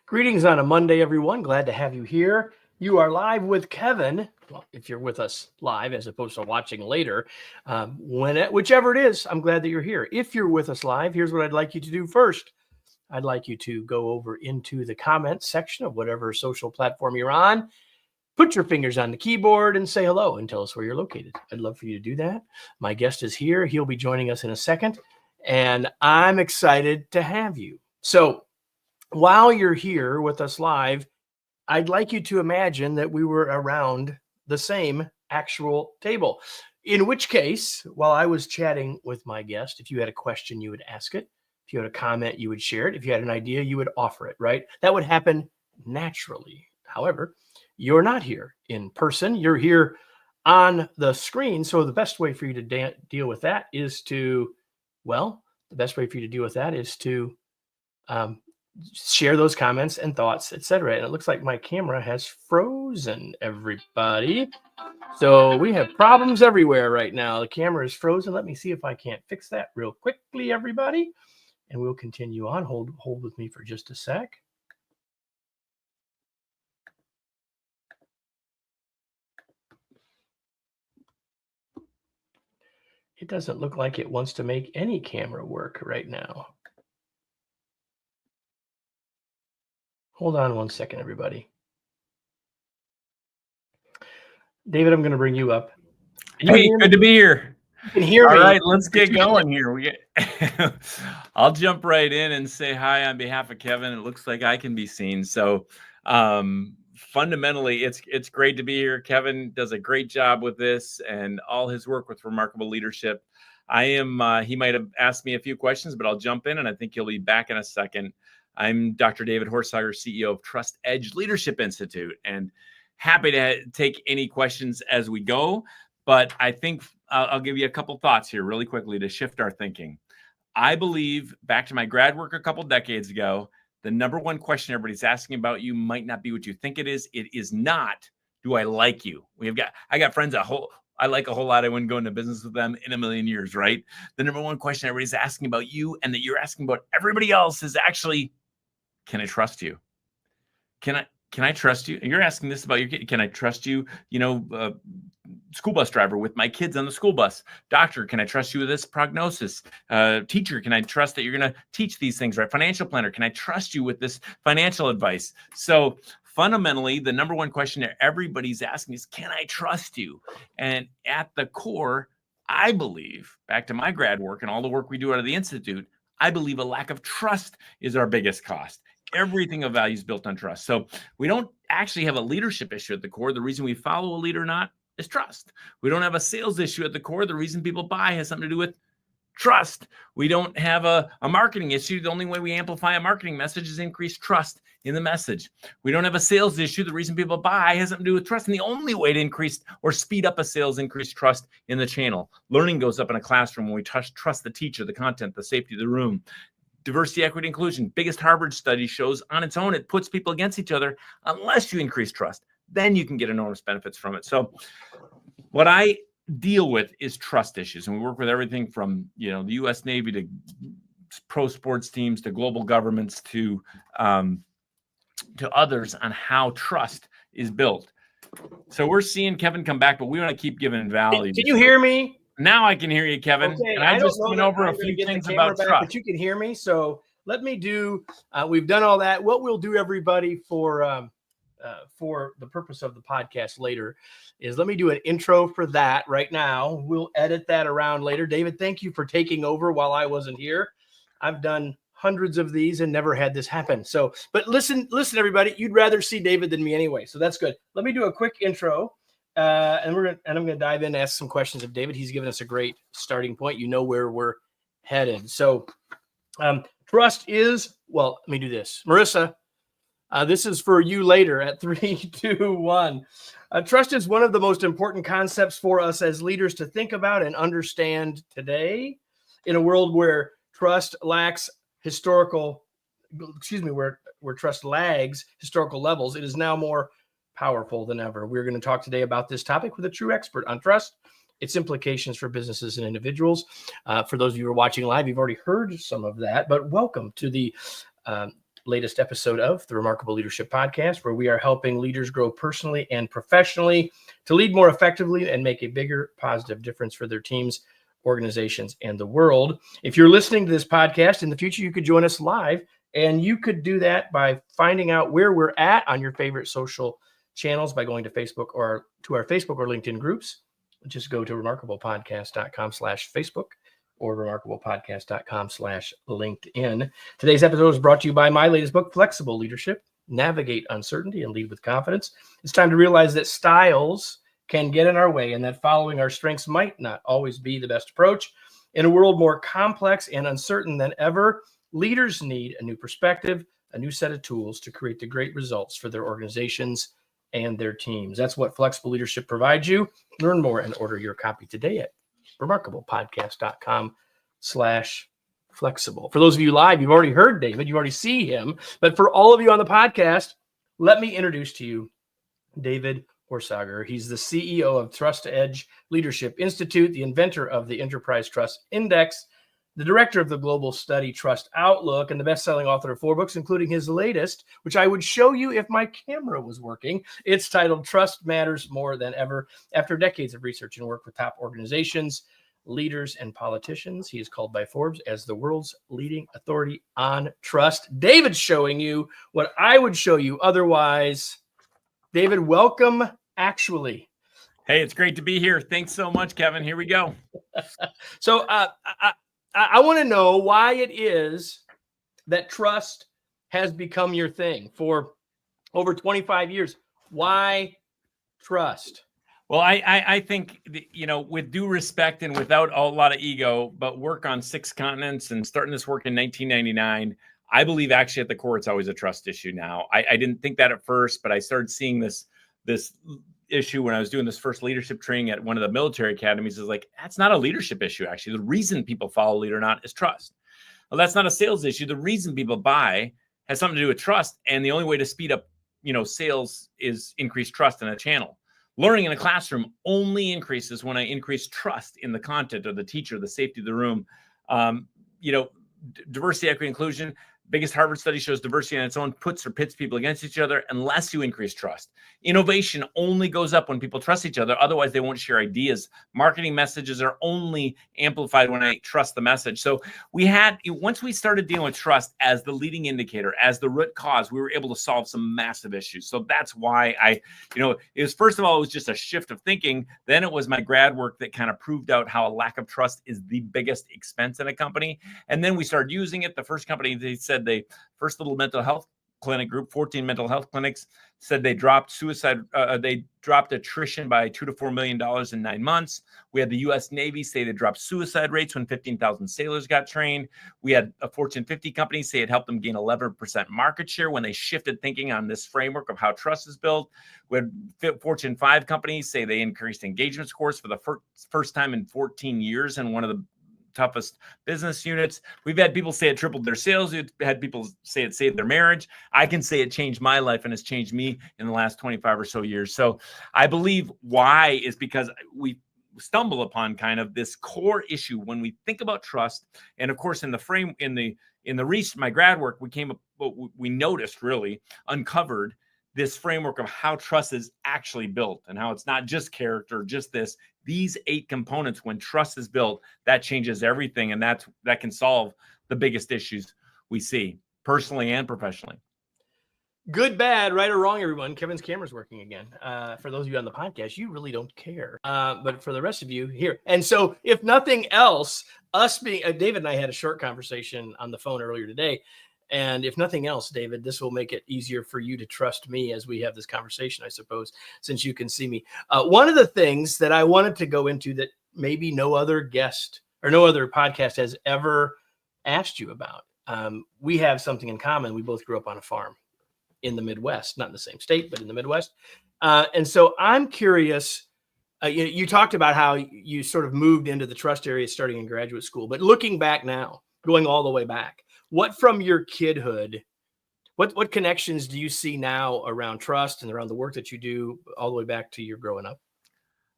Greetings on a Monday, everyone. Glad to have you here. You are live with Kevin. Well, if you're with us live as opposed to watching later, whichever it is, I'm glad that you're here. If you're with us live, here's what I'd like you to do first. I'd like you to go over into the comments section of whatever social platform you're on. Put your fingers on the keyboard and say hello and tell us where you're located. I'd love for you to do that. My guest is here. He'll be joining us in a second, and I'm excited to have you. So while you're here with us live, I'd like you to imagine that we were around the same actual table. In which case, while I was chatting with my guest, if you had a question, you would ask it. If you had a comment, you would share it. If you had an idea, you would offer it, right? That would happen naturally. However, you're not here in person. You're here on the screen. So the best way for you to deal with that is to share those comments and thoughts, etc. And it looks like my camera has frozen, everybody. So we have problems everywhere right now. The camera is frozen. Let me see if I can't fix that real quickly, everybody. And we'll continue on. Hold with me for just a sec. It doesn't look like it wants to make any camera work right now. Hold on one second, everybody. David, I'm going to bring you up. Hey, good to be here. You can hear me. All right, let's get going here. I'll jump right in and say hi on behalf of Kevin. It looks like I can be seen. So fundamentally, it's great to be here. Kevin does a great job with this and all his work with remarkable leadership. He might have asked me a few questions, but I'll jump in and I think he'll be back in a second. I'm Dr. David Horsager, CEO of Trust Edge Leadership Institute, and happy to take any questions as we go. But I think I'll give you a couple thoughts here really quickly to shift our thinking. I believe, back to my grad work a couple decades ago, the number one question everybody's asking about you might not be what you think it is. It is not, do I like you? I got friends I like a whole lot. I wouldn't go into business with them in a million years, right? The number one question everybody's asking about you and that you're asking about everybody else is actually, can I trust you? Can I trust you? And you're asking this about your kid. Can I trust you? School bus driver with my kids on the school bus. Doctor, can I trust you with this prognosis? Teacher, can I trust that you're going to teach these things right? Financial planner, can I trust you with this financial advice? So fundamentally, the number one question that everybody's asking is, can I trust you? And at the core, I believe, back to my grad work and all the work we do out of the Institute, I believe a lack of trust is our biggest cost. Everything of value is built on trust. So we don't actually have a leadership issue at the core. The reason we follow a leader or not is trust. We don't have a sales issue at the core. The reason people buy has something to do with trust. We don't have a marketing issue. The only way we amplify a marketing message is increase trust in the message. We don't have a sales issue. The reason people buy has something to do with trust. And the only way to increase or speed up a sales, increase trust in the channel. Learning goes up in a classroom when we trust the teacher, the content, the safety of the room. Diversity, equity, inclusion. Biggest Harvard study shows on its own, it puts people against each other unless you increase trust. Then you can get enormous benefits from it. So what I deal with is trust issues. And we work with everything from, the U.S. Navy to pro sports teams, to global governments, to others on how trust is built. So we're seeing Kevin come back, but we want to keep giving value. Can you hear me? Now I can hear you, Kevin. Okay, and I just went over a few things about trust. But you can hear me. So let me do, we've done all that. What we'll do, everybody, for the purpose of the podcast later is let me do an intro for that right now. We'll edit that around later. David, thank you for taking over while I wasn't here. I've done hundreds of these and never had this happen. So, but listen, everybody, you'd rather see David than me anyway. So that's good. Let me do a quick intro. And I'm going to dive in and ask some questions of David. He's given us a great starting point. You know where we're headed. So trust is, well, let me do this. Marissa, this is for you later at 3, 2, 1. Trust is one of the most important concepts for us as leaders to think about and understand today in a world where trust lags historical levels. It is now more powerful than ever. We're going to talk today about this topic with a true expert on trust, its implications for businesses and individuals. For those of you who are watching live, you've already heard some of that, but welcome to the latest episode of the Remarkable Leadership Podcast, where we are helping leaders grow personally and professionally to lead more effectively and make a bigger positive difference for their teams, organizations, and the world. If you're listening to this podcast in the future, you could join us live, and you could do that by finding out where we're at on your favorite social channels by going to Facebook or to our Facebook or LinkedIn groups. Just go to remarkablepodcast.com/Facebook or remarkablepodcast.com/LinkedIn. Today's episode is brought to you by my latest book, Flexible Leadership: Navigate Uncertainty and Lead with Confidence. It's time to realize that styles can get in our way and that following our strengths might not always be the best approach. In a world more complex and uncertain than ever, leaders need a new perspective, a new set of tools to create the great results for their organizations and their teams. That's what Flexible Leadership provides you. Learn more and order your copy today at remarkablepodcast.com/flexible. For those of you live, you've already heard David, you already see him. But for all of you on the podcast, let me introduce to you David Horsager. He's the CEO of Trust Edge Leadership Institute, the inventor of the Enterprise Trust Index, the director of the global study Trust Outlook, and the best-selling author of 4 books, including his latest, which I would show you if my camera was working. It's titled Trust Matters More Than Ever. After decades of research and work with top organizations, leaders, and politicians, he is called by Forbes as the world's leading authority on trust. David's showing you what I would show you otherwise. David, welcome, actually. Hey, it's great to be here. Thanks so much, Kevin. Here we go. So I want to know why it is that trust has become your thing for over 25 years. Why trust? Well, I think, with due respect and without a lot of ego, but work on 6 continents and starting this work in 1999, I believe actually at the core, it's always a trust issue now. I didn't think that at first, but I started seeing this issue when I was doing this first leadership training at one of the military academies. Is like, that's not a leadership issue. Actually, the reason people follow a leader or not is trust. Well, that's not a sales issue. The reason people buy has something to do with trust. And the only way to speed up, sales is increase trust in a channel. Learning in a classroom only increases when I increase trust in the content of the teacher, the safety of the room. Diversity, equity, inclusion. Biggest Harvard study shows diversity on its own puts or pits people against each other unless you increase trust. Innovation only goes up when people trust each other. Otherwise, they won't share ideas. Marketing messages are only amplified when I trust the message. So once we started dealing with trust as the leading indicator, as the root cause, we were able to solve some massive issues. So that's why it was, first of all, it was just a shift of thinking. Then it was my grad work that kind of proved out how a lack of trust is the biggest expense in a company. And then we started using it. The first company, they said first little mental health clinic group, 14 mental health clinics, said they dropped attrition by $2 to $4 million in 9 months. We had the U.S. Navy say they dropped suicide rates when 15,000 sailors got trained. We had a Fortune 50 company say it helped them gain 11% market share when they shifted thinking on this framework of how trust is built. We had Fortune 5 companies say they increased engagement scores for the first time in 14 years in one of the toughest business units. We've had people say it tripled their sales. We've had people say it saved their marriage. I can say it changed my life and has changed me in the last 25 or so years. So I believe why is because we stumble upon kind of this core issue when we think about trust. And of course, in the my grad work, we noticed, really uncovered this framework of how trust is actually built and how it's not just character, just these 8 components. When trust is built, that changes everything. And that can solve the biggest issues we see personally and professionally. Good, bad, right or wrong, everyone. Kevin's camera's working again. For those of you on the podcast, you really don't care. But for the rest of you, here. And so if nothing else, us being, David and I had a short conversation on the phone earlier today. And if nothing else, David, this will make it easier for you to trust me as we have this conversation, I suppose, since you can see me. One of the things that I wanted to go into that maybe no other guest or no other podcast has ever asked you about. We have something in common. We both grew up on a farm in the Midwest, not in the same state, but in the Midwest. And so I'm curious, you talked about how you sort of moved into the trust area starting in graduate school, but looking back now, going all the way back, what from your kidhood, what connections do you see now around trust and around the work that you do all the way back to your growing up?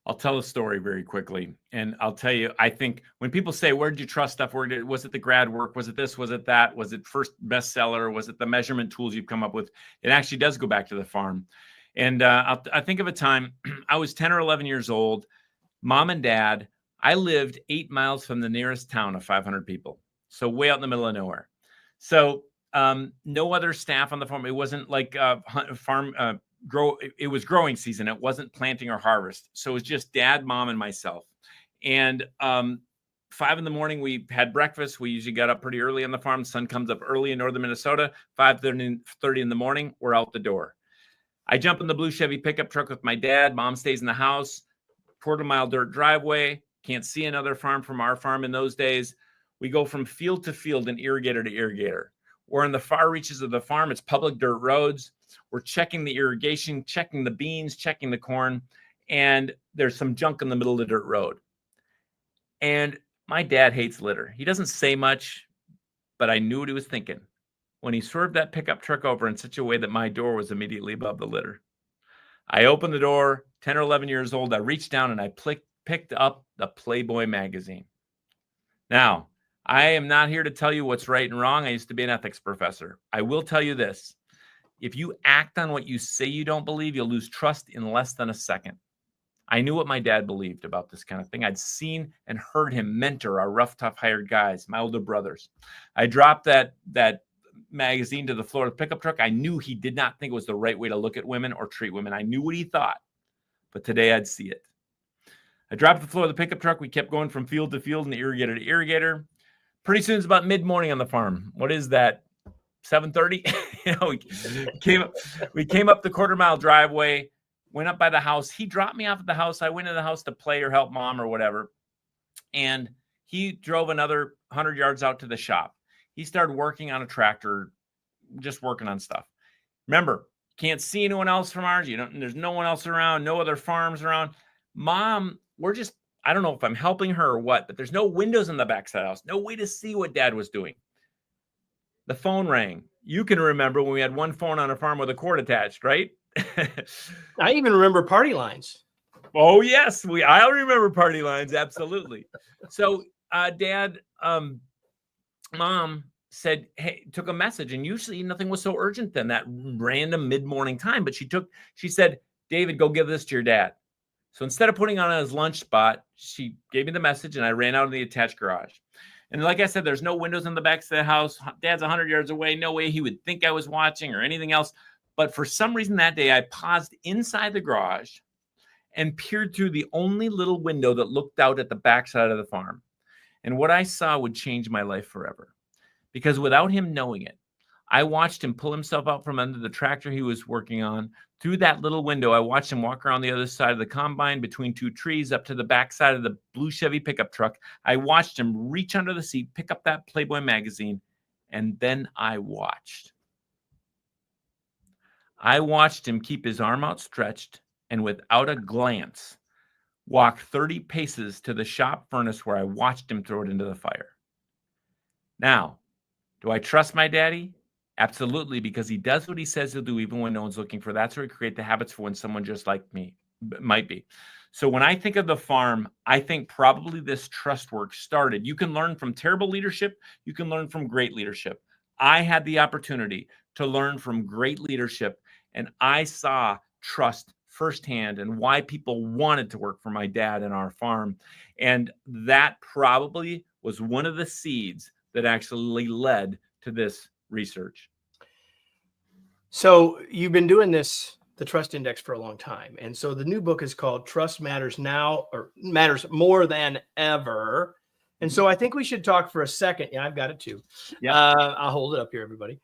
I'll tell a story very quickly. And I'll tell you, I think when people say, where did you trust stuff? Was it the grad work? Was it this? Was it that? Was it first bestseller? Was it the measurement tools you've come up with? It actually does go back to the farm. And I think of a time I was 10 or 11 years old, mom and dad. I lived 8 miles from the nearest town of 500 people. So way out in the middle of nowhere. So no other staff on the farm. It wasn't like it was growing season. It wasn't planting or harvest. So it was just dad, mom, and myself. And 5 a.m, we had breakfast. We usually got up pretty early on the farm. The sun comes up early in northern Minnesota. 5:30 in the morning, we're out the door. I jump in the blue Chevy pickup truck with my dad. Mom stays in the house. Quarter-mile dirt driveway. Can't see another farm from our farm in those days. We go from field to field and irrigator to irrigator. We're in the far reaches of the farm. It's public dirt roads. We're checking the irrigation, checking the beans, checking the corn, and there's some junk in the middle of the dirt road. And my dad hates litter. He doesn't say much, but I knew what he was thinking when he swerved that pickup truck over in such a way that my door was immediately above the litter. I opened the door, 10 or 11 years old. I reached down and I picked up the Playboy magazine. Now, I am not here to tell you what's right and wrong. I used to be an ethics professor. I will tell you this. If you act on what you say you don't believe, you'll lose trust in less than a second. I knew what my dad believed about this kind of thing. I'd seen and heard him mentor our rough, tough hired guys, my older brothers. I dropped that magazine to the floor of the pickup truck. I knew he did not think it was the right way to look at women or treat women. I knew what he thought, but today I'd see it. I dropped the floor of the pickup truck. We kept going from field to field and irrigator to irrigator. Pretty soon it's about mid-morning on the farm. What is that? 7:30? We came up the quarter-mile driveway, went up by the house. He dropped me off at the house. I went in the house to play or help mom or whatever. And he drove another 100 yards out to the shop. He started working on a tractor, just working on stuff. Remember, can't see anyone else from ours. There's no one else around, no other farms around. Mom, I don't know if I'm helping her or what, but there's no windows in the backside of the house. No way to see what dad was doing. The phone rang. You can remember when we had one phone on a farm with a cord attached, right? I even remember party lines. Oh, yes. I remember party lines. Absolutely. So dad, mom said, hey, took a message, and usually nothing was so urgent then, that random mid-morning time. But she said, David, go give this to your dad. So instead of putting on his lunch spot, she gave me the message, and I ran out of the attached garage. And like I said, there's no windows in the back of the house. Dad's 100 yards away. No way he would think I was watching or anything else. But for some reason that day, I paused inside the garage and peered through the only little window that looked out at the backside of the farm. And what I saw would change my life forever. Because without him knowing it, I watched him pull himself out from under the tractor he was working on. Through that little window, I watched him walk around the other side of the combine between two trees up to the backside of the blue Chevy pickup truck. I watched him reach under the seat, pick up that Playboy magazine, and then I watched. I watched him keep his arm outstretched and without a glance walk 30 paces to the shop furnace where I watched him throw it into the fire. Now, do I trust my daddy? Absolutely, because he does what he says he'll do even when no one's looking for. That's where he creates the habits for when someone just like me might be. So when I think of the farm, I think probably this trust work started. You can learn from terrible leadership. You can learn from great leadership. I had the opportunity to learn from great leadership, and I saw trust firsthand and why people wanted to work for my dad and our farm. And that probably was one of the seeds that actually led to this research. So you've been doing the Trust Index, for a long time. And so the new book is called Trust Matters Now, or Matters More Than Ever. And so I think we should talk for a second. Yeah, I've got it too. Yeah. I'll hold it up here, everybody.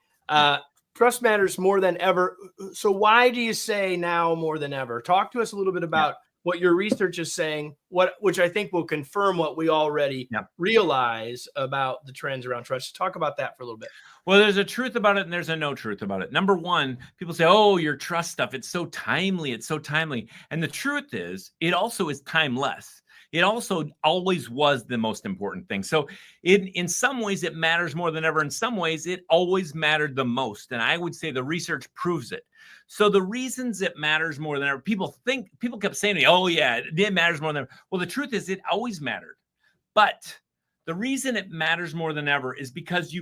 Trust matters more than ever. So why do you say now more than ever? Talk to us a little bit about what your research is saying, which I think will confirm what we already realize about the trends around trust. Talk about that for a little bit. Well, there's a truth about it and there's a no truth about it. Number one, people say, oh, your trust stuff, it's so timely. It's so timely. And the truth is, it also is timeless. it also always was the most important thing. So in some ways it matters more than ever. In some ways it always mattered the most. And I would say the research proves it. So the reasons it matters more than ever, people kept saying to me, oh yeah, it matters more than ever. Well, the truth is it always mattered. But the reason it matters more than ever is because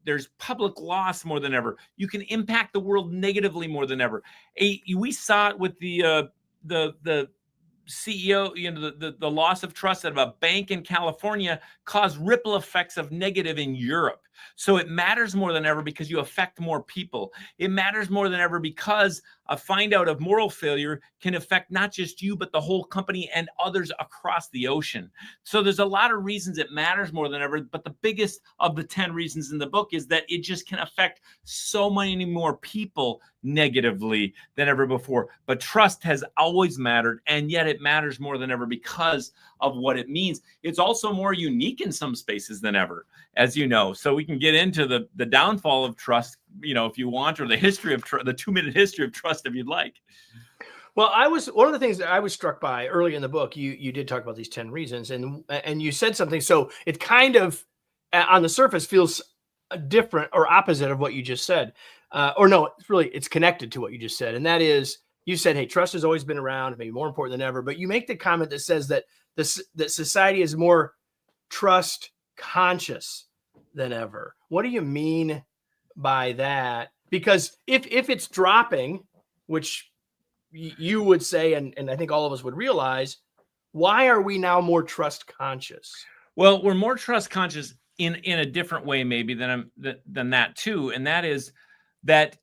there's public loss more than ever. You can impact the world negatively more than ever. We saw it with the CEO, the loss of trust of a bank in California caused ripple effects of negative in Europe. So it matters more than ever because you affect more people. It matters more than ever because a find out of moral failure can affect not just you, but the whole company and others across the ocean. So there's a lot of reasons it matters more than ever. But the biggest of the 10 reasons in the book is that it just can affect so many more people negatively than ever before. But trust has always mattered, and yet it matters more than ever because of what it means. It's also more unique in some spaces than ever, as you know. So we can get into the downfall of trust, if you want, or the history of the 2-minute history of trust, if you'd like. Well, one of the things that I was struck by early in the book, you did talk about these 10 reasons, and you said something. So it kind of on the surface feels different or opposite of what you just said. Or no, it's connected to what you just said. And that is, you said, hey, trust has always been around, maybe more important than ever. But you make the comment that says that that society is more trust conscious than ever. What do you mean by that? Because if it's dropping, which you would say, and I think all of us would realize, why are we now more trust conscious? Well, we're more trust conscious in a different way, maybe than that too. And that is that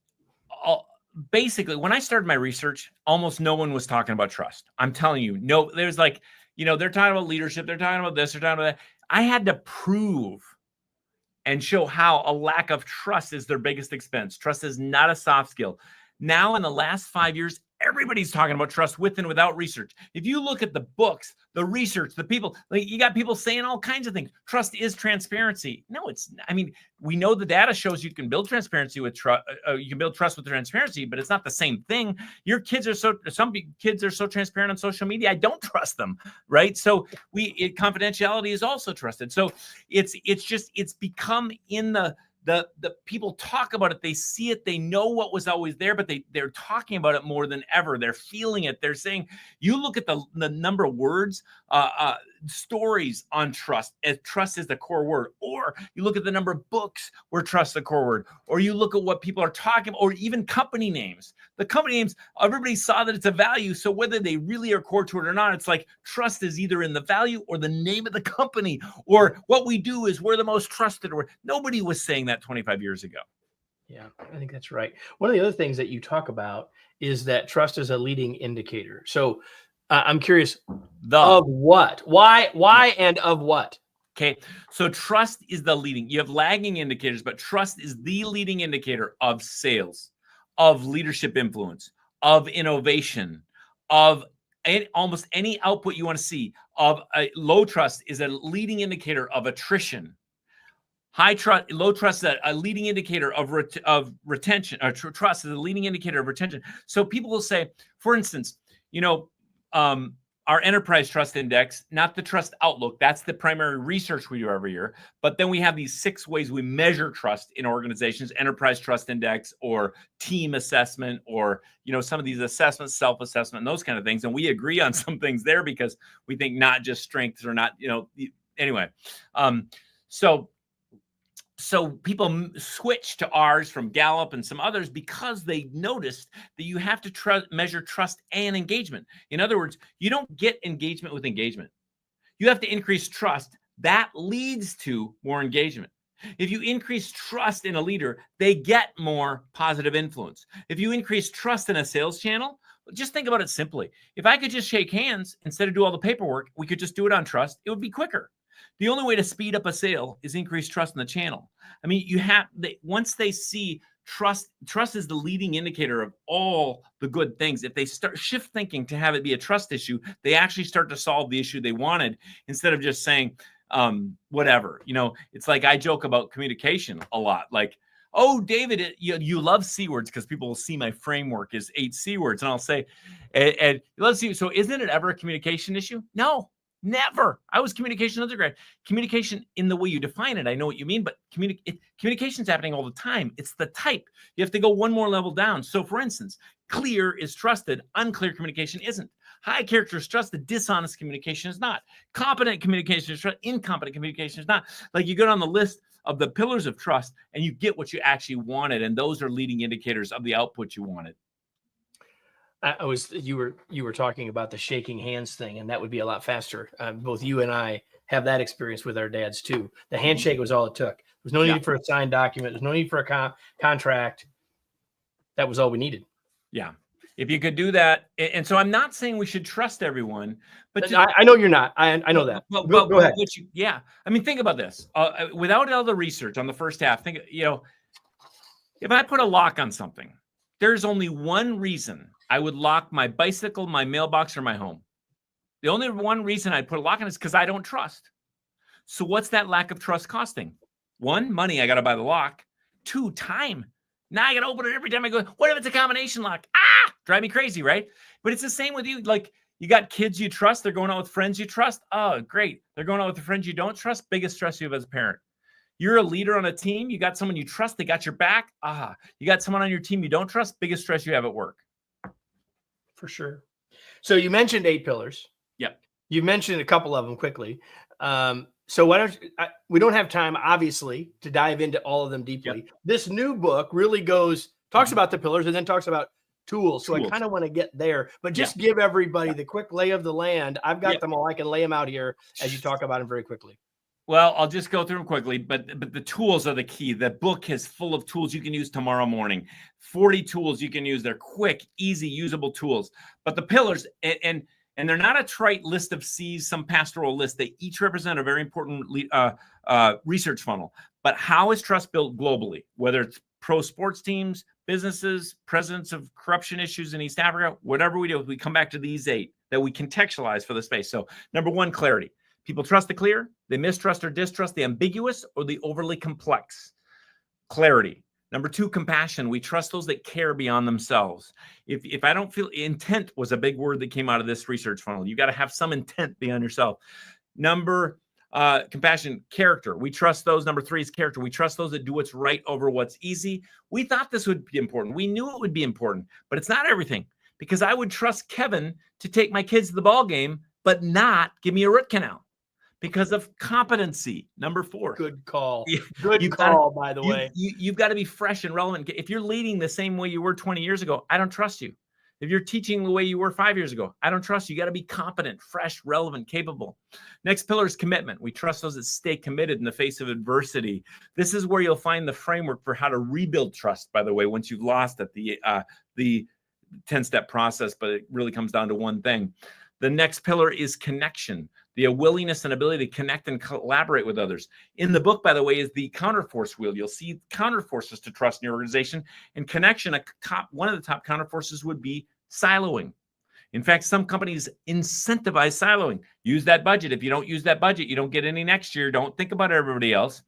basically when I started my research, almost no one was talking about trust. I'm telling you, no, there's they're talking about leadership. They're talking about this, they're talking about that. I had to prove and show how a lack of trust is their biggest expense. Trust is not a soft skill. Now, in the last 5 years, everybody's talking about trust with and without research. If you look at the books, the research, the people, you got people saying all kinds of things. Trust is transparency. No, it's, we know the data shows you can build transparency with trust. You can build trust with transparency, but it's not the same thing. Some kids are so transparent on social media, I don't trust them, right? So confidentiality is also trusted. So it's become in the people talk about it, they see it, they know what was always there, but they're talking about it more than ever. They're feeling it. They're saying, you look at the number of words, stories on trust, as trust is the core word, or you look at the number of books where trust is the core word, or you look at what people are talking about, or even company names. The company names, everybody saw that it's a value. So whether they really are core to it or not, it's like trust is either in the value or the name of the company, or what we do is we're the most trusted. Or nobody was saying that 25 years ago. Yeah, I think that's right. One of the other things that you talk about is that trust is a leading indicator. So I'm curious, of what? Why and of what? Okay, so trust is the leading. You have lagging indicators, but trust is the leading indicator of sales, of leadership influence, of innovation, of almost any output you want to see. Low trust is a leading indicator of attrition. High trust, low trust is a leading indicator of retention. Or trust is a leading indicator of retention. So people will say, for instance, our enterprise trust index, not the trust outlook. That's the primary research we do every year. But then we have these 6 ways we measure trust in organizations: enterprise trust index, or team assessment, or some of these assessments, self-assessment, and those kind of things. And we agree on some things there because we think not just strengths or not, anyway. So people switch to ours from Gallup and some others because they noticed that you have to measure trust and engagement. In other words, you don't get engagement with engagement. You have to increase trust. That leads to more engagement. If you increase trust in a leader, they get more positive influence. If you increase trust in a sales channel, just think about it simply. If I could just shake hands instead of do all the paperwork, we could just do it on trust. It would be quicker. The only way to speed up a sale is increase trust in the channel. Once they see trust is the leading indicator of all the good things. If they start shift thinking to have it be a trust issue, they actually start to solve the issue they wanted instead of just saying, whatever. It's like I joke about communication a lot. Like, oh, David, you love C words because people will see my framework is 8 C words. And I'll say, and let's see. So isn't it ever a communication issue? No. Never. I was communication undergrad. Communication in the way you define it, I know what you mean, but communication's happening all the time. It's the type. You have to go one more level down. So for instance, clear is trusted, unclear communication isn't. High character is trusted, dishonest communication is not. Competent communication is trusted, incompetent communication is not. Like you go down the list of the pillars of trust and you get what you actually wanted. And those are leading indicators of the output you wanted. You were talking about the shaking hands thing, and that would be a lot faster. Both you and I have that experience with our dads too. The handshake was all it took. There was no need for a signed document. There's no need for a contract. That was all we needed. Yeah. If you could do that. And so I'm not saying we should trust everyone, but I know you're not. I know that. Go ahead. I mean, think about this. Without all the research on the first half, if I put a lock on something, there's only one reason I would lock my bicycle, my mailbox, or my home. The only one reason I'd put a lock on it is because I don't trust. So what's that lack of trust costing? 1, money, I got to buy the lock. 2, time. Now I got to open it every time I go. What if it's a combination lock? Drive me crazy, right? But it's the same with you. Like you got kids you trust. They're going out with friends you trust. Oh, great. They're going out with the friends you don't trust. Biggest stress you have as a parent. You're a leader on a team. You got someone you trust. They got your back. You got someone on your team you don't trust. Biggest stress you have at work. For sure. So you mentioned 8 pillars. Yep. You mentioned a couple of them quickly. So why don't we don't have time, obviously, to dive into all of them deeply. Yep. This new book really talks about the pillars and then talks about tools. So I kind of want to get there, but just give everybody the quick lay of the land. I've got them all. I can lay them out here as you talk about them very quickly. Well, I'll just go through them quickly, but the tools are the key. The book is full of tools you can use tomorrow morning. 40 tools you can use. They're quick, easy, usable tools. But the pillars, and they're not a trite list of C's, some pastoral list. They each represent a very important research funnel. But how is trust built globally? Whether it's pro sports teams, businesses, presidents of corruption issues in East Africa, whatever we do, we come back to these 8 that we contextualize for the space. So number 1, clarity. People trust the clear, they mistrust or distrust the ambiguous or the overly complex. Clarity. Number 2, compassion. We trust those that care beyond themselves. If I don't feel intent was a big word that came out of this research funnel. You got to have some intent beyond yourself. Number compassion, character. We trust those. Number 3 is character. We trust those that do what's right over what's easy. We thought this would be important. We knew it would be important, but it's not everything, because I would trust Kevin to take my kids to the ball game, but not give me a root canal. Because of competency. Number 4. Good call. Good call, by the way. You've got to be fresh and relevant. If you're leading the same way you were 20 years ago, I don't trust you. If you're teaching the way you were 5 years ago, I don't trust you. You got to be competent, fresh, relevant, capable. Next pillar is commitment. We trust those that stay committed in the face of adversity. This is where you'll find the framework for how to rebuild trust, by the way, once you've lost it, the 10-step process, but it really comes down to one thing. The next pillar is connection, the willingness and ability to connect and collaborate with others. In the book, by the way, is the counterforce wheel. You'll see counterforces to trust in your organization. And connection, one of the top counterforces would be siloing. In fact, some companies incentivize siloing. Use that budget. If you don't use that budget, you don't get any next year. Don't think about everybody else.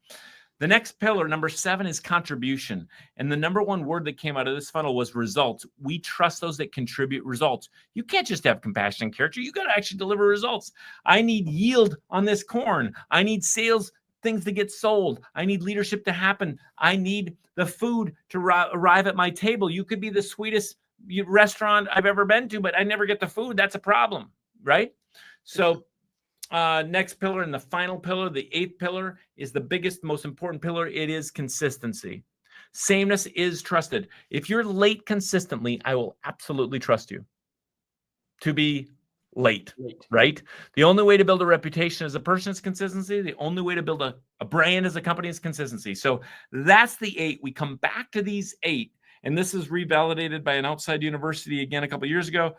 The next pillar, number 7, is contribution. And the number 1 word that came out of this funnel was results. We trust those that contribute results. You can't just have compassion and character. You got to actually deliver results. I need yield on this corn. I need sales, things to get sold. I need leadership to happen. I need the food to arrive at my table. You could be the sweetest restaurant I've ever been to, but I never get the food. That's a problem, right? So next pillar and the final pillar, the 8th pillar, is the biggest, most important pillar. It is consistency. Sameness is trusted. If you're late consistently, I will absolutely trust you to be late, right? The only way to build a reputation as a person is consistency. The only way to build a brand as a company is consistency. So that's the 8. We come back to these 8, and this is revalidated by an outside university again a couple of years ago.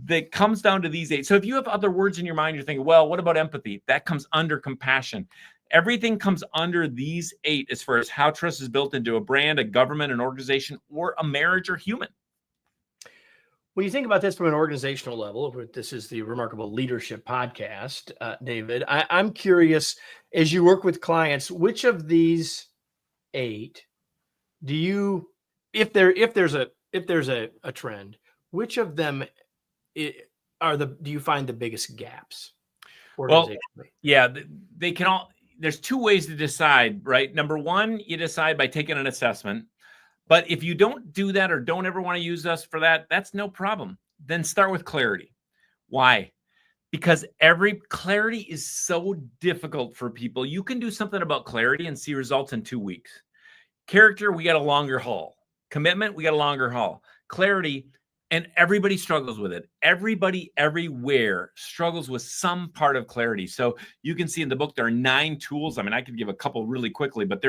That comes down to these 8. So if you have other words in your mind, you're thinking, well, what about empathy? That comes under compassion. Everything comes under these 8 as far as how trust is built into a brand, a government, an organization, or a marriage or human. When you think about this from an organizational level, this is the Remarkable Leadership Podcast, David, I'm curious, as you work with clients, which of these 8 do you, if there's a trend, which of them do you find the biggest gaps organizationally? Yeah, they can all, there's two ways to decide, right? Number one, you decide by taking an assessment. But if you don't do that or don't ever want to use us for that, that's no problem. Then start with clarity. Why? Because clarity is so difficult for people. You can do something about clarity and see results in 2 weeks. Character, we got a longer haul. Commitment, we got a longer haul. Clarity, and everybody struggles with it. Everybody everywhere struggles with some part of clarity. So you can see in the book, there are 9 tools. I mean, I could give a couple really quickly, but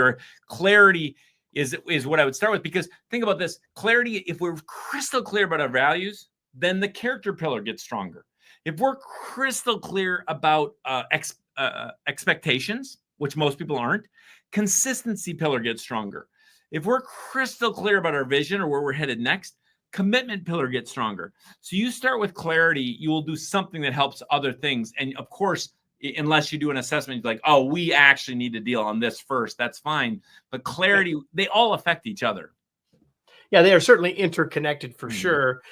clarity is what I would start with, because think about this. Clarity, if we're crystal clear about our values, then the character pillar gets stronger. If we're crystal clear about expectations, which most people aren't, consistency pillar gets stronger. If we're crystal clear about our vision or where we're headed next, commitment pillar gets stronger. So you start with clarity, you will do something that helps other things. And of course, unless you do an assessment, like, oh, we actually need to deal on this first, that's fine. But clarity, they all affect each other. Yeah, they are certainly interconnected for sure.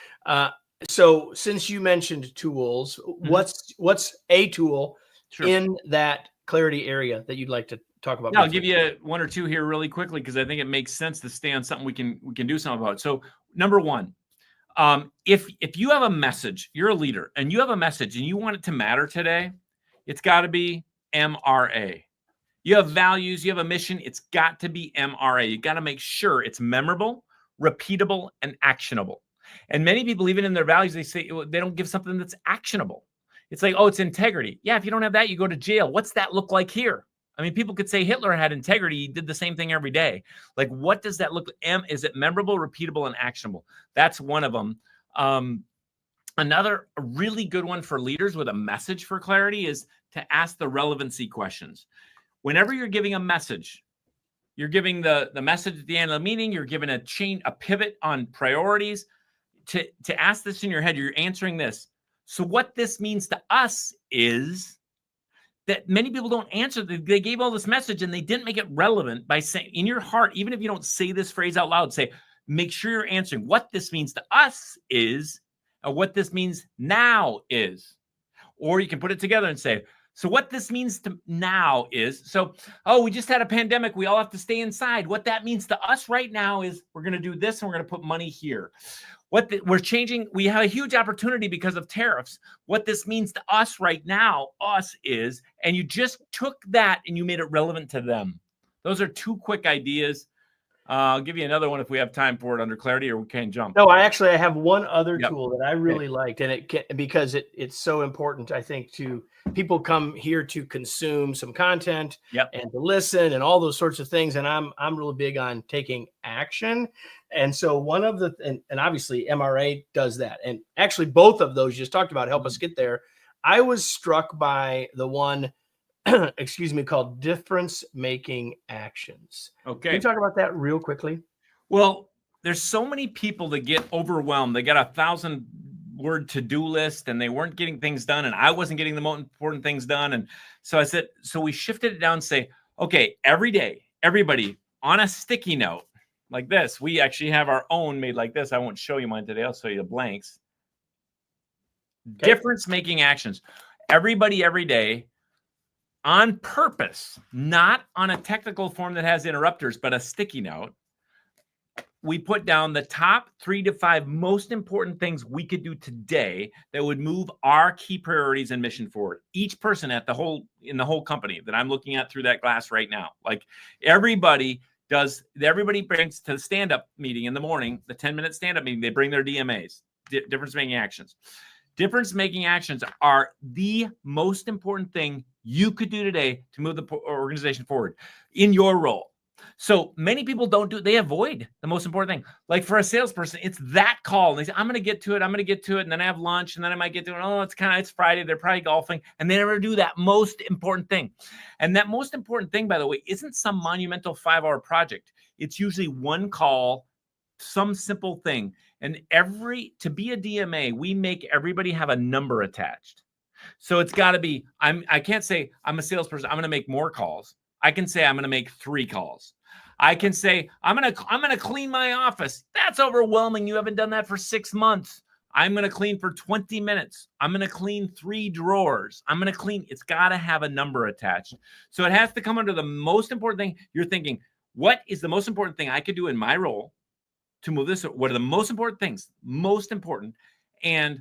So since you mentioned tools, what's a tool in that clarity area that you'd like to talk about? Yeah, I'll give you 1 or 2 here really quickly, because I think it makes sense to stay on something we can do something about. So number one, if you have a message, you're a leader and you have a message and you want it to matter today, it's got to be MRA. You have values, you have a mission, it's got to be MRA. You got to make sure it's memorable, repeatable, and actionable. And many people, even in their values, they say they don't give something that's actionable. It's like, oh, it's integrity. Yeah, if you don't have that, you go to jail. What's that look like here? I mean, people could say Hitler had integrity. He did the same thing every day. Like, what does that look like? Is it memorable, repeatable, and actionable? That's one of them. Another really good one for leaders with a message for clarity is to ask the relevancy questions. Whenever you're giving a message, you're giving the message at the end of the meeting, you're giving a pivot on priorities. To ask this in your head, you're answering this. So what this means to us is that many people don't answer. They gave all this message and they didn't make it relevant by saying in your heart, even if you don't say this phrase out loud, say, make sure you're answering what this means to us is, or what this means now is. Or you can put it together and say, so what this means to now is, so, oh, we just had a pandemic. We all have to stay inside. What that means to us right now is we're going to do this and we're going to put money here. We're changing. We have a huge opportunity because of tariffs. What this means to us right now, is, and you just took that and you made it relevant to them. Those are 2 quick ideas. I'll give you another one if we have time for it under clarity, or we can jump. No, I have one other tool that I really liked, and because it's so important, I think, to people come here to consume some content and to listen and all those sorts of things. And I'm really big on taking action. And so one of and obviously MRA does that. And actually both of those you just talked about help us get there. I was struck by the one, called difference making actions. Okay. Can you talk about that real quickly? Well, there's so many people that get overwhelmed. They got 1,000-word to-do list and they weren't getting things done. And I wasn't getting the most important things done. And so I said, so we shifted it down and say, okay, every day, everybody on a sticky note like this. We actually have our own made like this. I won't show you mine today. I'll show you the blanks. Okay. Difference making actions. Everybody, every day, on purpose, not on a technical form that has interrupters, but a sticky note. We put down the top 3 to 5 most important things we could do today that would move our key priorities and mission forward. Each person in the whole company that I'm looking at through that glass right now, like everybody brings to the stand-up meeting in the morning, the 10-minute stand-up meeting, they bring their DMAs, difference-making actions. Difference-making actions are the most important thing you could do today to move the organization forward in your role. So many people don't do it. They avoid the most important thing. Like for a salesperson, it's that call. And they say, I'm going to get to it. And then I have lunch and then I might get to it. Oh, it's Friday. They're probably golfing. And they never do that most important thing. And that most important thing, by the way, isn't some monumental 5-hour project. It's usually one call, some simple thing. And to be a DMA, we make everybody have a number attached. So it's got to be, I can't say I'm a salesperson, I'm going to make more calls. I can say I'm going to make 3 calls. I can say I'm going to clean my office. That's overwhelming. You haven't done that for 6 months. I'm going to clean for 20 minutes. I'm going to clean 3 drawers. I'm going to clean. It's got to have a number attached. So it has to come under the most important thing. You're thinking, what is the most important thing I could do in my role to move this? What are the most important things? Most important. And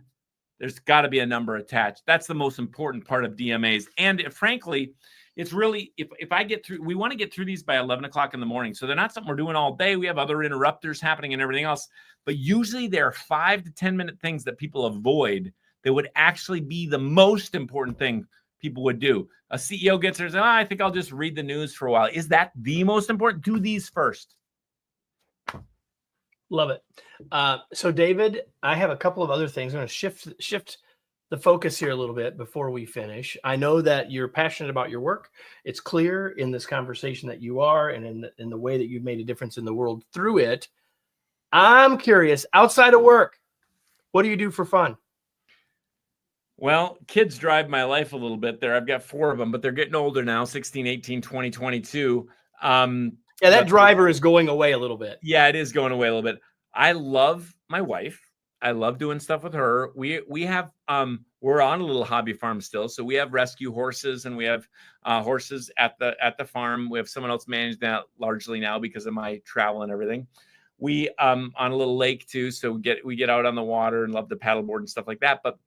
there's got to be a number attached. That's the most important part of DMAs. And frankly, it's really, if I get through, we want to get through these by 11 o'clock in the morning. So they're not something we're doing all day. We have other interrupters happening and everything else. But usually there are 5 to 10 minute things that people avoid that would actually be the most important thing people would do. A CEO gets there and says, I think I'll just read the news for a while. Is that the most important? Do these first. Love it. So David, I have a couple of other things. I'm going to shift the focus here a little bit before we finish. I know that you're passionate about your work. It's clear in this conversation that you are, and in the way that you've made a difference in the world through it. I'm curious, outside of work, what do you do for fun? Well, kids drive my life a little bit there. I've got 4 of them, but they're getting older now, 16, 18, 20, 22. Yeah, that driver is going away a little bit. Yeah, it is going away a little bit. I love my wife. I love doing stuff with her. We have we're on a little hobby farm still, so we have rescue horses, and we have horses at the farm. We have someone else manage that largely now because of my travel and everything. We on a little lake too, so we get out on the water and love to paddleboard and stuff like that. But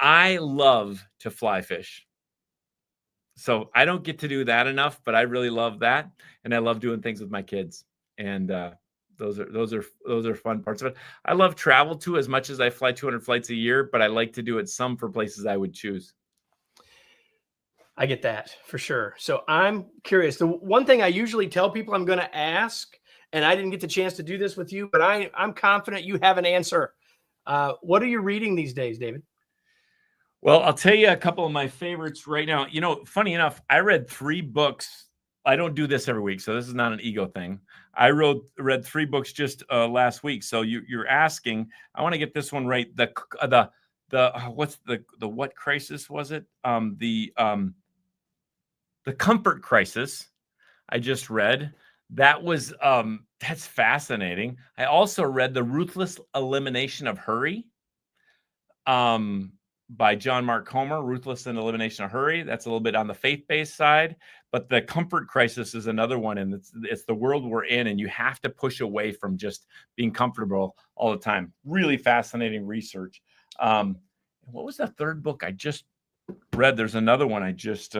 I love to fly fish. So I don't get to do that enough, but I really love that, and I love doing things with my kids. And those are fun parts of it. I love travel too, as much as I fly 200 flights a year, but I like to do it some for places I would choose. I get that for sure. So I'm curious. The one thing I usually tell people I'm going to ask, and I didn't get the chance to do this with you, but I'm confident you have an answer. What are you reading these days, David? Well, I'll tell you a couple of my favorites right now. You know, funny enough, I read 3 books. I don't do this every week, so this is not an ego thing. I read 3 books just last week. So you're asking, I want to get this one right. What's the what crisis was it? The Comfort Crisis. I just read. That was that's fascinating. I also read The Ruthless Elimination of Hurry. By John Mark Comer, Ruthless and Elimination of Hurry. That's a little bit on the faith-based side, but the Comfort Crisis is another one, and it's the world we're in, and you have to push away from just being comfortable all the time. Really fascinating research. What was the 3rd book I just read? There's another one I just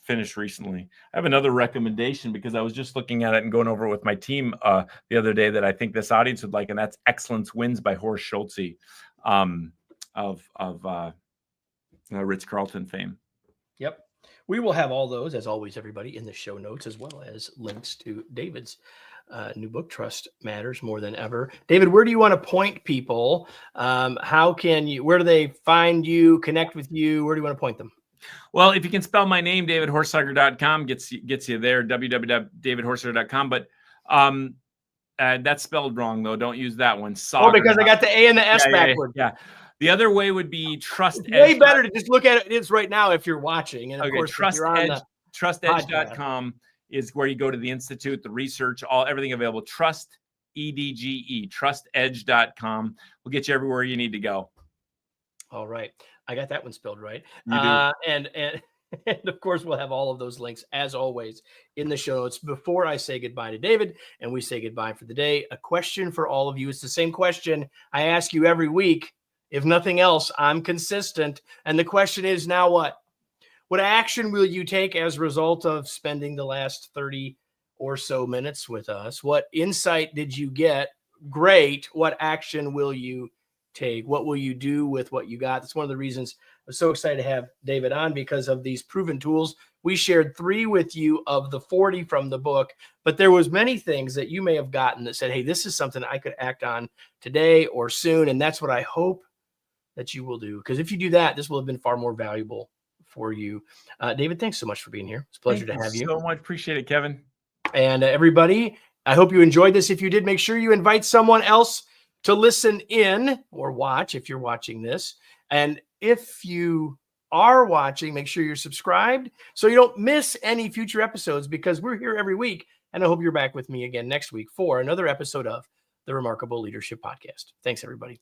finished recently. I have another recommendation because I was just looking at it and going over it with my team the other day that I think this audience would like, and that's Excellence Wins by Horsager. Of Ritz-Carlton fame. Yep. We will have all those, as always, everybody, in the show notes, as well as links to David's new book, Trust Matters More Than Ever. David, where do you want to point people? Where do they find you, connect with you? Where do you want to point them? Well, if you can spell my name, davidhorsager.com gets you there, www.davidhorsager.com. But that's spelled wrong, though. Don't use that one. Oh, because I got the A and the S backward. Yeah. The other way would be Trust Edge. Way better to just look at it is right now if you're watching. And of course, TrustEdge.com is where you go to the institute, the research, everything available. Trust EDGE, TrustEdge.com will get you everywhere you need to go. All right, I got that one spelled right. You do. And of course, we'll have all of those links, as always, in the show notes. Before I say goodbye to David and we say goodbye for the day, a question for all of you. It's the same question I ask you every week. If nothing else, I'm consistent. And the question is now what? What action will you take as a result of spending the last 30 or so minutes with us? What insight did you get? Great. What action will you take? What will you do with what you got? That's one of the reasons I'm so excited to have David on, because of these proven tools. We shared 3 with you of the 40 from the book, but there was many things that you may have gotten that said, hey, this is something I could act on today or soon. And that's what I hope that you will do, because if you do that, this will have been far more valuable for you. David, thanks so much for being here. It's a pleasure to have you. So much. Appreciate it, Kevin. And everybody, I hope you enjoyed this. If you did, make sure you invite someone else to listen in or watch if you're watching this. And if you are watching, make sure you're subscribed so you don't miss any future episodes, because we're here every week. And I hope you're back with me again next week for another episode of the Remarkable Leadership Podcast. Thanks, everybody.